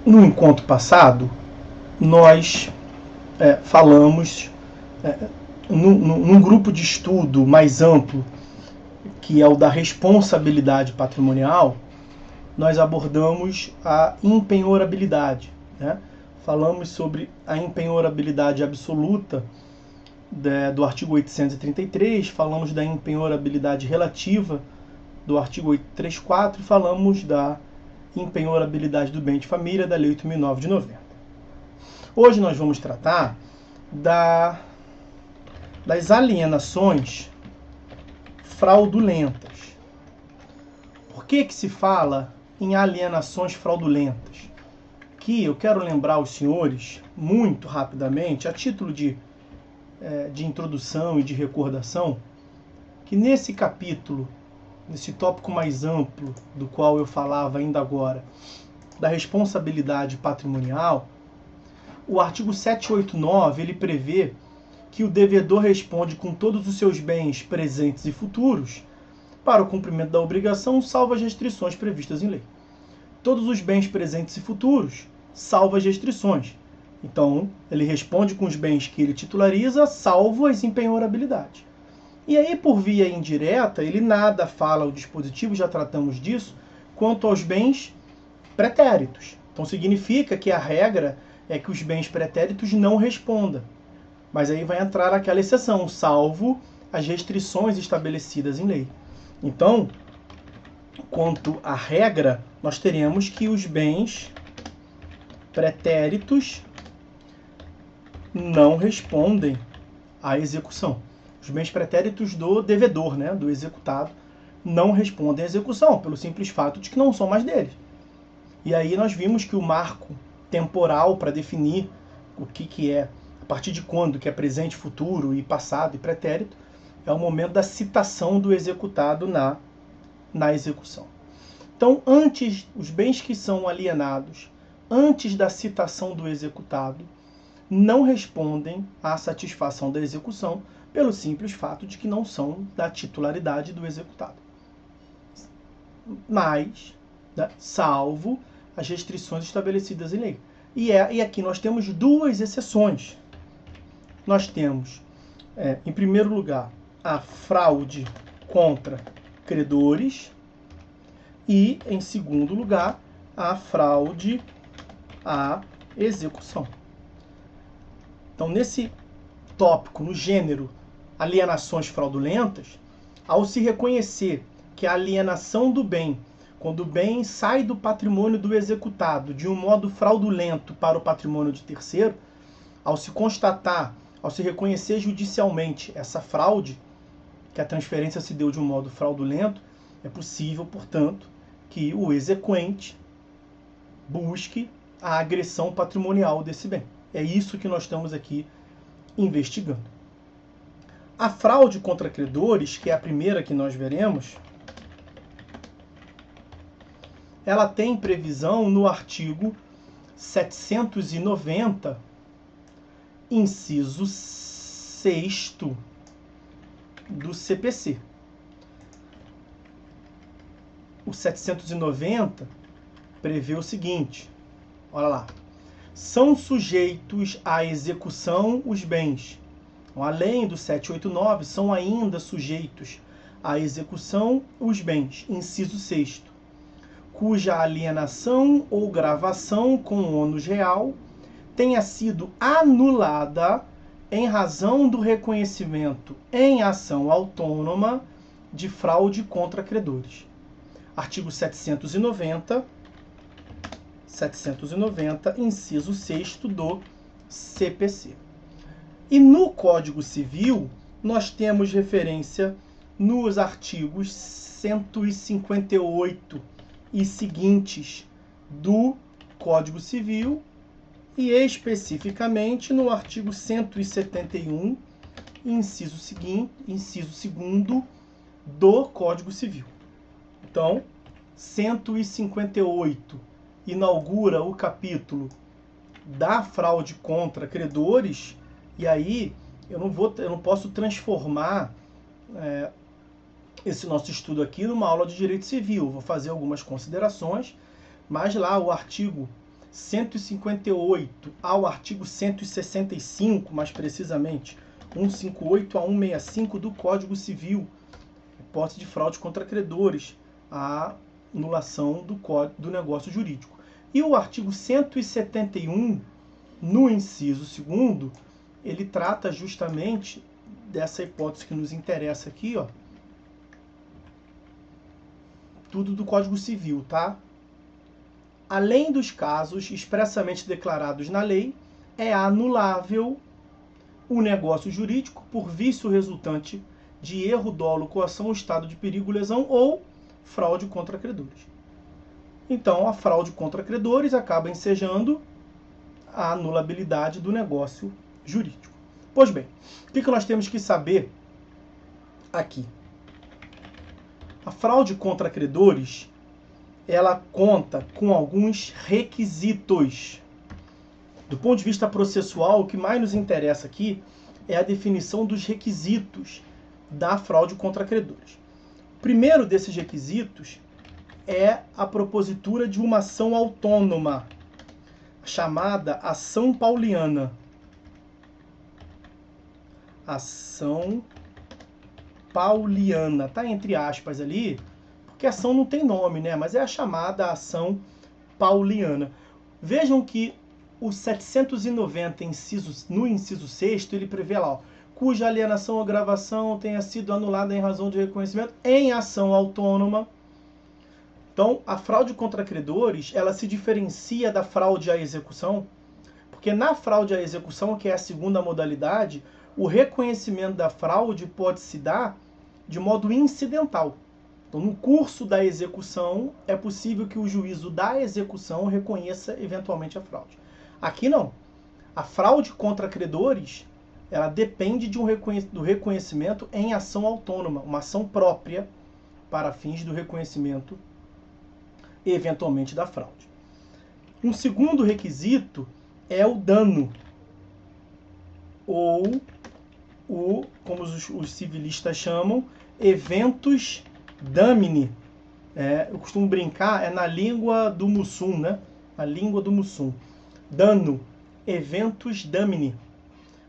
No encontro passado, nós falamos num grupo de estudo mais amplo, que é o da responsabilidade patrimonial, nós abordamos a impenhorabilidade, né? Falamos sobre a impenhorabilidade absoluta do artigo 833, falamos da impenhorabilidade relativa do artigo 834 e falamos da impenhorabilidade do bem de família da Lei 8.009 de 90. Hoje nós vamos tratar das alienações fraudulentas. Por que se fala em alienações fraudulentas? Que eu quero lembrar aos senhores, muito rapidamente, a título de introdução e de recordação, que nesse capítulo, nesse tópico mais amplo, do qual eu falava ainda agora, da responsabilidade patrimonial, o artigo 789, ele prevê que o devedor responde com todos os seus bens presentes e futuros para o cumprimento da obrigação, salvo as restrições previstas em lei. Todos os bens presentes e futuros, salvo as restrições. Então, ele responde com os bens que ele titulariza, salvo as impenhorabilidades. E aí, por via indireta, ele nada fala ao dispositivo, já tratamos disso, quanto aos bens pretéritos. Então, significa que a regra é que os bens pretéritos não respondam. Mas aí vai entrar aquela exceção, salvo as restrições estabelecidas em lei. Então, quanto à regra, nós teremos que os bens pretéritos não respondem à execução. Os bens pretéritos do devedor, né, do executado, não respondem à execução, pelo simples fato de que não são mais deles. E aí nós vimos que o marco temporal para definir o que é, a partir de quando que é presente, futuro e passado e pretérito, é o momento da citação do executado na execução. Então, antes, os bens que são alienados, antes da citação do executado, não respondem à satisfação da execução, pelo simples fato de que não são da titularidade do executado. Mas, salvo as restrições estabelecidas em lei. E aqui nós temos duas exceções. Nós temos, em primeiro lugar, a fraude contra credores e, em segundo lugar, a fraude à execução. Então, nesse tópico, no gênero alienações fraudulentas, ao se reconhecer que a alienação do bem, quando o bem sai do patrimônio do executado de um modo fraudulento para o patrimônio de terceiro, ao se constatar, ao se reconhecer judicialmente essa fraude, que a transferência se deu de um modo fraudulento, é possível, portanto, que o exequente busque a agressão patrimonial desse bem. É isso que nós estamos aqui investigando. A fraude contra credores, que é a primeira que nós veremos, ela tem previsão no artigo 790, inciso 6º do CPC. O 790 prevê o seguinte, olha lá, são sujeitos à execução os bens. Então, além do 789, são ainda sujeitos à execução os bens, inciso 6º, cuja alienação ou gravação com ônus real tenha sido anulada em razão do reconhecimento em ação autônoma de fraude contra credores. Artigo 790, inciso 6º do CPC. E no Código Civil, nós temos referência nos artigos 158 e seguintes do Código Civil e especificamente no artigo 171, inciso 2º do Código Civil. Então, 158 inaugura o capítulo da fraude contra credores, e aí eu não posso transformar esse nosso estudo aqui numa aula de direito civil. Vou fazer algumas considerações, mas lá o artigo 158 ao artigo 165, mais precisamente, 158 a 165 do Código Civil, hipótese de fraude contra credores, a anulação do negócio jurídico. E o artigo 171, no inciso 2º, ele trata justamente dessa hipótese que nos interessa aqui, ó. Tudo do Código Civil, tá? Além dos casos expressamente declarados na lei, é anulável o negócio jurídico por vício resultante de erro, dolo, coação, estado de perigo, lesão ou fraude contra credores. Então, a fraude contra credores acaba ensejando a anulabilidade do negócio jurídico. Pois bem, o que nós temos que saber aqui? A fraude contra credores, ela conta com alguns requisitos. Do ponto de vista processual, o que mais nos interessa aqui é a definição dos requisitos da fraude contra credores. O primeiro desses requisitos é a propositura de uma ação autônoma, chamada ação pauliana. Ação pauliana, tá entre aspas ali, porque a ação não tem nome, né? Mas é a chamada ação pauliana. Vejam que o 790, no inciso 6º, ele prevê lá, ó, cuja alienação ou gravação tenha sido anulada em razão de reconhecimento em ação autônoma. Então, a fraude contra credores, ela se diferencia da fraude à execução, porque na fraude à execução, que é a segunda modalidade, o reconhecimento da fraude pode se dar de modo incidental. Então, no curso da execução, é possível que o juízo da execução reconheça eventualmente a fraude. Aqui não. A fraude contra credores, ela depende do reconhecimento em ação autônoma, uma ação própria para fins do reconhecimento eventualmente da fraude. Um segundo requisito é o dano, ou como os civilistas chamam, eventus damini. Eu costumo brincar, é na língua do Mussum, né? A língua do Mussum. Dano, eventus damini.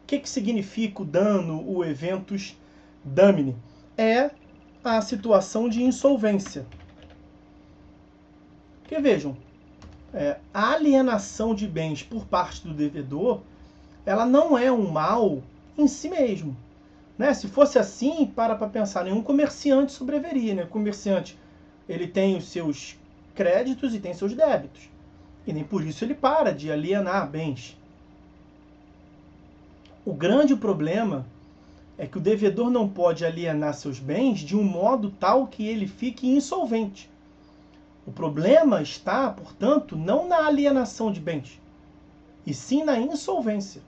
O que significa o dano, o eventus damini? É a situação de insolvência. Porque vejam, a alienação de bens por parte do devedor, ela não é um mal em si mesmo. Né? Se fosse assim, para pensar, nenhum comerciante sobreviveria. Né? O comerciante, ele tem os seus créditos e tem seus débitos. E nem por isso ele para de alienar bens. O grande problema é que o devedor não pode alienar seus bens de um modo tal que ele fique insolvente. O problema está, portanto, não na alienação de bens, e sim na insolvência.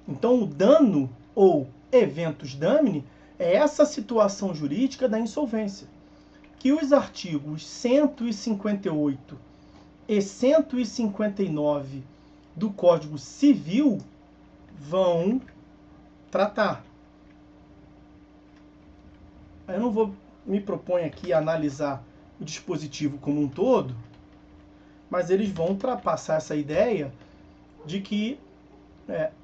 Então, o dano ou eventus damini é essa situação jurídica da insolvência, que os artigos 158 e 159 do Código Civil vão tratar. Eu não me proponho aqui a analisar o dispositivo como um todo, mas eles vão ultrapassar essa ideia de que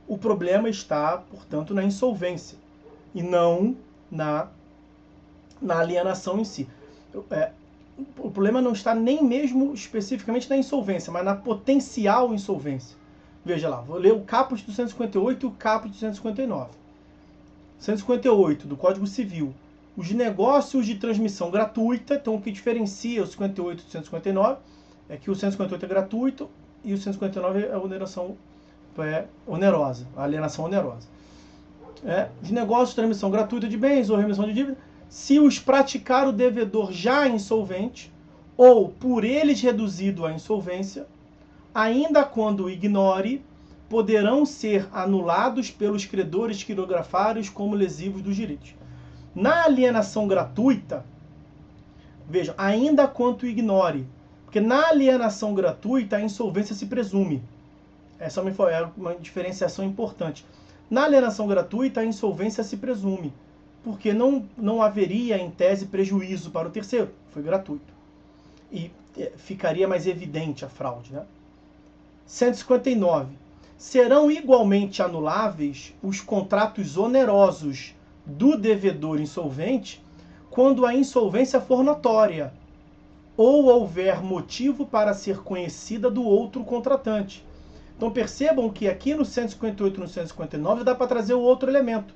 o problema está, portanto, na insolvência e não na alienação em si. O problema não está nem mesmo especificamente na insolvência, mas na potencial insolvência. Veja lá, vou ler o caput do 158 e o caput do 159. 158 do Código Civil. Os negócios de transmissão gratuita, então o que diferencia o 58 do 159 é que o 158 é gratuito e o 159 é a oneração onerosa, a alienação onerosa. De negócios de transmissão gratuita de bens ou remissão de dívida, se os praticar o devedor já insolvente ou por eles reduzido à insolvência, ainda quando o ignore, poderão ser anulados pelos credores quirografários como lesivos dos direitos. Na alienação gratuita, vejam, ainda quanto ignore, porque na alienação gratuita a insolvência se presume. Essa é uma diferenciação importante. Na alienação gratuita a insolvência se presume, porque não haveria em tese prejuízo para o terceiro, foi gratuito. E ficaria mais evidente a fraude, né? 159. Serão igualmente anuláveis os contratos onerosos do devedor insolvente quando a insolvência for notória ou houver motivo para ser conhecida do outro contratante. Então percebam que aqui no 158 e no 159 dá para trazer o outro elemento.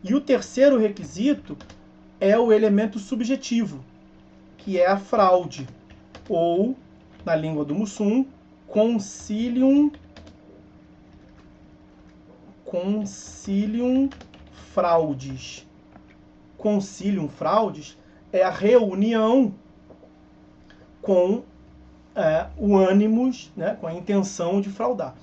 E o terceiro requisito é o elemento subjetivo, que é a fraude, ou, na língua do Mussum, concilium fraudis. Concilium fraudis é a reunião com o ânimos, né, com a intenção de fraudar.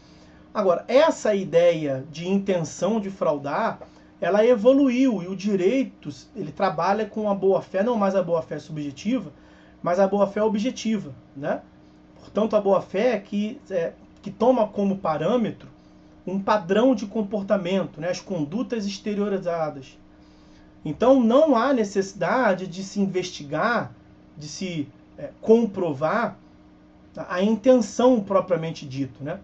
Agora, essa ideia de intenção de fraudar, ela evoluiu, e o direito, ele trabalha com a boa-fé, não mais a boa-fé subjetiva, mas a boa-fé objetiva, né? Portanto, a boa-fé é que toma como parâmetro um padrão de comportamento, né, as condutas exteriorizadas. Então, não há necessidade de se investigar, de se comprovar a intenção propriamente dito, né?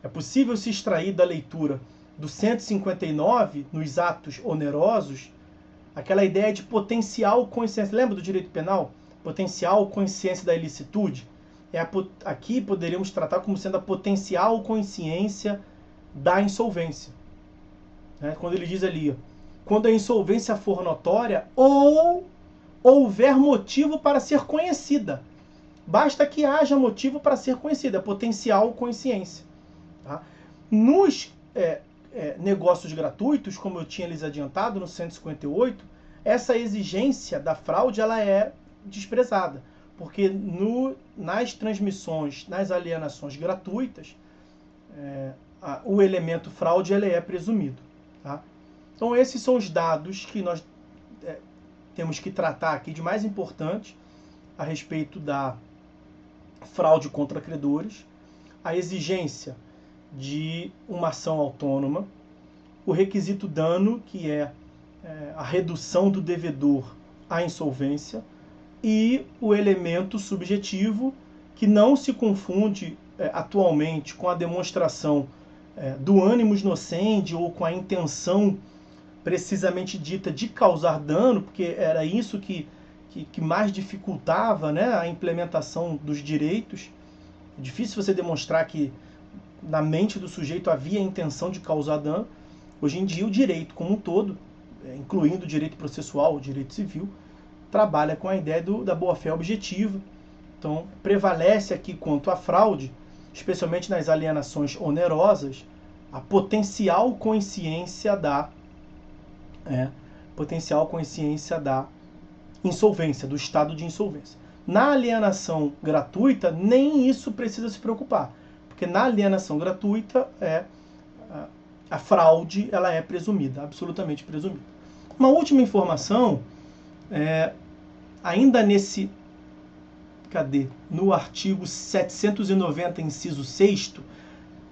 É possível se extrair da leitura do 159, nos atos onerosos, aquela ideia de potencial consciência. Lembra do direito penal? Potencial consciência da ilicitude. Aqui poderíamos tratar como sendo a potencial consciência da insolvência. Né? Quando ele diz ali, quando a insolvência for notória ou houver motivo para ser conhecida. Basta que haja motivo para ser conhecida, potencial consciência. Tá? Nos negócios gratuitos, como eu tinha lhes adiantado no 158, essa exigência da fraude ela é desprezada, porque nas transmissões, nas alienações gratuitas, o elemento fraude ele é presumido. Tá? Então esses são os dados que nós temos que tratar aqui de mais importante a respeito da fraude contra credores, a exigência de uma ação autônoma, o requisito dano, que é a redução do devedor à insolvência, e o elemento subjetivo, que não se confunde atualmente com a demonstração do animus nocente ou com a intenção precisamente dita de causar dano, porque era isso que mais dificultava, né, a implementação dos direitos. É difícil você demonstrar que na mente do sujeito havia a intenção de causar dano. Hoje em dia o direito como um todo, incluindo o direito processual, o direito civil, trabalha com a ideia da boa-fé objetiva. Então prevalece aqui quanto à fraude, especialmente nas alienações onerosas, a potencial consciência da insolvência, do estado de insolvência. Na alienação gratuita, nem isso precisa se preocupar, porque na alienação gratuita a fraude ela é presumida, absolutamente presumida. Uma última informação, ainda no artigo 790, inciso 6º,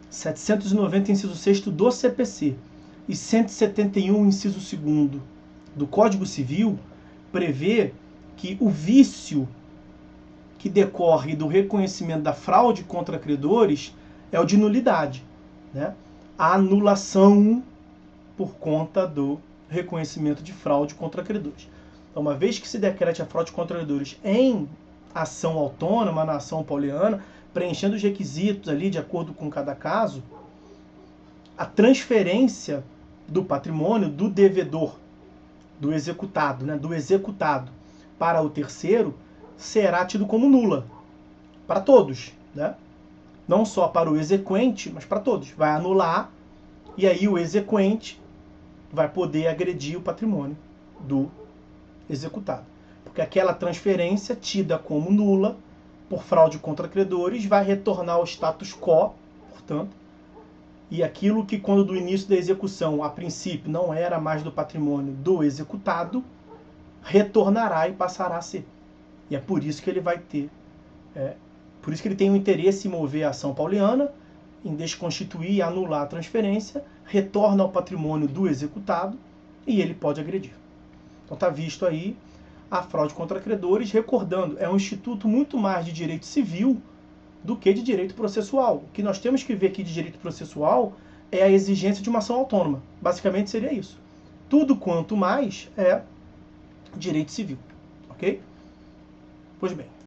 790, inciso 6º do CPC e 171, inciso 2º do Código Civil, prevê que o vício que decorre do reconhecimento da fraude contra credores é o de nulidade, né? A anulação por conta do reconhecimento de fraude contra credores. Então, uma vez que se decrete a fraude contra credores em ação autônoma, na ação pauliana, preenchendo os requisitos ali de acordo com cada caso, a transferência do patrimônio do devedor, do executado, né, do executado para o terceiro, será tido como nula para todos, né? Não só para o exequente, mas para todos. Vai anular, e aí o exequente vai poder agredir o patrimônio do executado. Porque aquela transferência, tida como nula por fraude contra credores, vai retornar ao status quo, portanto, e aquilo que quando do início da execução, a princípio, não era mais do patrimônio do executado, retornará e passará a ser. E é por isso que ele vai ter, por isso que ele tem o interesse em mover a ação pauliana, em desconstituir e anular a transferência, retorna ao patrimônio do executado e ele pode agredir. Então está visto aí a fraude contra credores, recordando, é um instituto muito mais de direito civil do que de direito processual. O que nós temos que ver aqui de direito processual é a exigência de uma ação autônoma. Basicamente seria isso. Tudo quanto mais é direito civil. Ok? Pois bem.